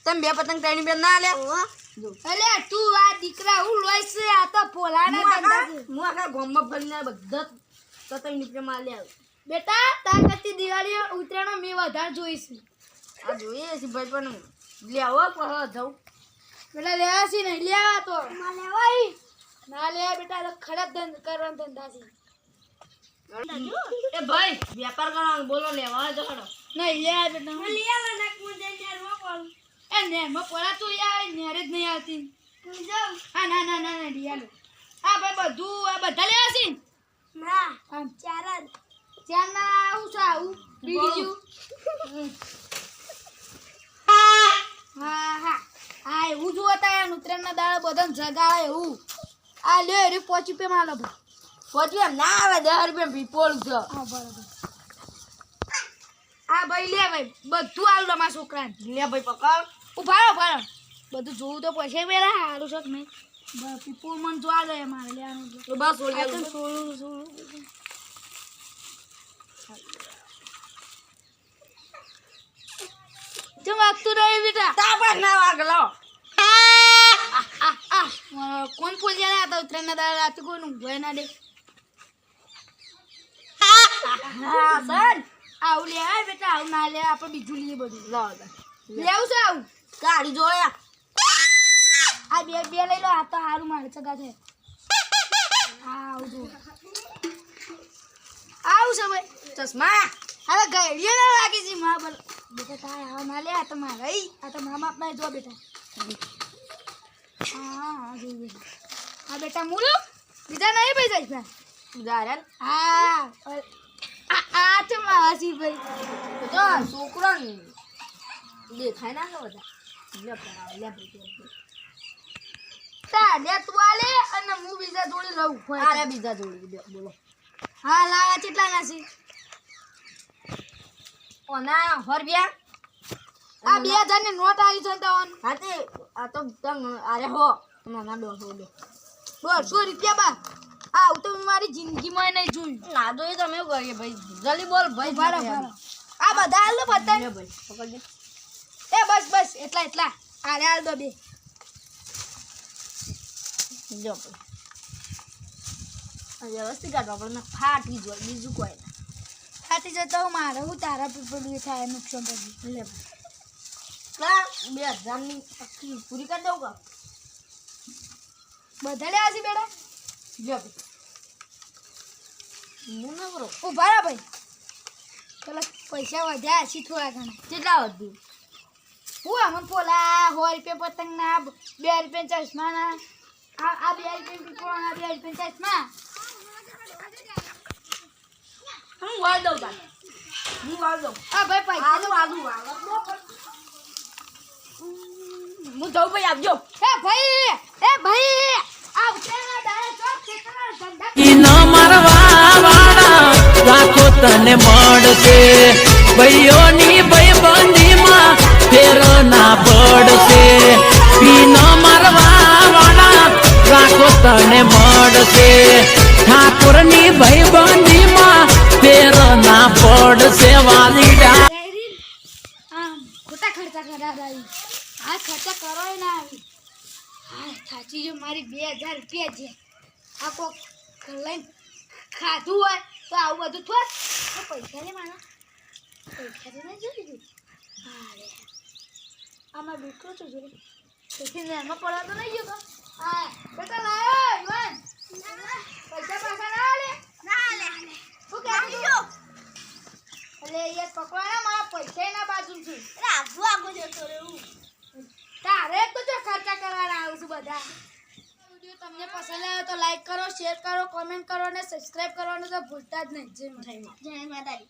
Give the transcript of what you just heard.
તમે બે પતંગ ત્રણ બે ના લે અલે તું આ દીકરા હું લોઈસ આ તો પોલાના ધંધા છે હું આખા ગામમાં ફરીને બધા પતંગ નીકળે માં લે બેટા તાકતી દિવાળી ઉતરાણો મે વધારે જોઈશ આ જોઈએ છે ભાઈ પણ લે આવો પણ જાઉં પેલા લેવા છે નહીં લેવા તો ના લેવાય ના લે બેટા તો ખરાબ કરવાનો ધંધા છે એ ભાઈ વેપાર કરવાનો બોલો લેવા જો હડો નહીં લે બેટા લે આવા નાક મુંજે નેર મોકલ એ ને મ પોળા તું યાર નેર જ નહીં આવતી તું જાવ હા ના ના ના ડિયાલો આ ભાઈ બધું આ બધા લેવા છે ના આમ ચાર ના આવું છે આવું બીજું હા હા આ એવું જો હતા ઉત્તરાયણના દાડા બધાને જગાડે એવું આ લે રે 5 રૂપિયા માં લો પછી એમ ના આવે 10 રૂપિયા પીપોળ છે હા બરાબર આ ભાઈ લે ભાઈ બધું આલ દો મારા છોકરાને લે ભાઈ પકડ ઉભા બધું જોવું તો પછી પેલા સારું છે કે નહીં પીપોળ મને જોવા દે મારે લેવાનું તો બસ ઓલી સોળું જેમ વાગતું રહે બેટા તાપા ના વાગલો કોણ પોલિયા હતા ઉત્તરાયણના દાડા રાતે કોનું ભય ના દે હા સર આવું લે આ બેટા આવું ના લે આપણે બીજું લઈએ બધું લાવ લેવું છે આવું ગાડી જોયા આ બે લઈ લો આ તો સારું મારે ચગા છે હા આવું જો આવું છે ભાઈ ચશ્મા હવે ગયડીએ ના લાગી છે માં બોલ બેટા તારે આવા ના લે આ તો મારે આ તો મા બાપ ના જો બેટા હા જોઈએ હા બેટા મૂલો બીજા નહીં ભાઈ જાય ઉદાહરણ હા આ તો માસી ભાઈ તો છોકરો દેખાય ના કે બધા લે ભાઈ લે તું આલે અને હું બીજા જોડે લઉં અરે બીજા જોડી બોલો હા લાવા કેટલા ના છે ઓના હરવ્યા આ 2000 ની નોટ આવી છે તો હા તે આ તો તંગ અરે હો ના દો બોલ 100 રૂપિયા બા આ તો મારી જિંદગીમાં નહીં જોયું ના દો તમે એવું કરીએ ભાઈ જલ્દી બોલ ભાઈ બરાબર આ બધા હાલ દો બધા લે ભાઈ પકડજે એ બસ એટલા આરે હાલ દો બે જો ભાઈ વ્યવસ્થિત કાઢો આપણે ફાટી જાય બીજું કોઈ ના ખાતી જતો મારે હું તારા પીપળી થાય નુકસાન પડી લે ભાઈ 2000 ની આખી પૂરી કરી દઉં કા બધા લે આજી બેડા જો ભાઈ હું ના કરો ઉભા રહો ભાઈ પેલા પૈસા વધ્યા હશે થોડા ઘણા કેટલા વધ્યું હું આમ પોલા 100 રૂપિયા પતંગ ના 2 રૂપિયા ચશ્મા ના આ 2 રૂપિયા પીપળો ના 2 રૂપિયા ચશ્મા હું વાળ દઉં આ ભાઈ પૈસા આલુ હું જઉં ભાઈ આપજો એ ભાઈ આ ઉતરેલા દાડા ચોક ખેતરના ધંધા ન મારવા વાળા લાખો તને મળશે ભાઈઓની ભાઈબંધીમાં ફેર યાદ આવી હા ખર્ચા કરો ના આવી હા સાચી જો મારી 2000 રૂપિયા છે આ કોક લઈને ખાધું હોય તો આવું બધું થોડ તો પૈસા લે મારા પૈસા તો નહીં જોઈ દીધું હા રે આમાં દીકરો છો જોડે તેથી એમાં પડવા તો નહીં ગયો તો હા બેટા લાયો યુવાન પૈસા પાછા ના લે શું કહેતી તું અલે યાર પકવાના મારા પૈસા ના બાજુ છે આગો જતો રહેવું તારે તો જો ખર્ચા કરવાના આવું છું બધા વિડીયો તમને પસંદ આવ્યો તો લાઈક કરો શેર કરો કોમેન્ટ કરો અને સબસ્ક્રાઇબ કરવાનું તો ભૂલતા જ નહીં જય માતાજી. જય માતાજી.